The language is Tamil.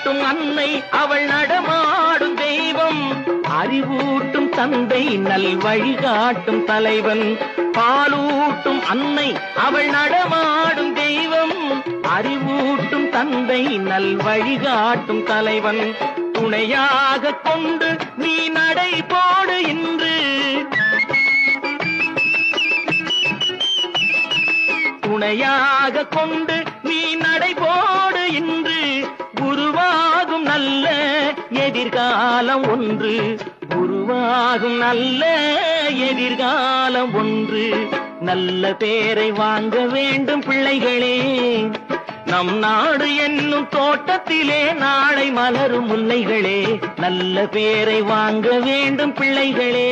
பாலூட்டும் அன்னை அவள் நடமாடும் தெய்வம், அறிவூட்டும் தந்தை நல் வழிகாட்டும் தலைவன். பாலூட்டும் அன்னை அவள் நடமாடும் தெய்வம், அறிவூட்டும் தந்தை நல் வழிகாட்டும் தலைவன். துணையாக கொண்டு நீ நடை போடு இன்று, துணையாக கொண்டு நீ நடை போடு இன்று. குருவாகும் நல்ல எதிர்காலம் ஒன்று, குருவாகும் நல்ல எதிர்காலம் ஒன்று. நல்ல பேரை வாங்க வேண்டும் பிள்ளைகளே, நம் நாடு என்னும் தோட்டத்திலே நாளை மலரும் முல்லைகளே. நல்ல பேரை வாங்க வேண்டும் பிள்ளைகளே.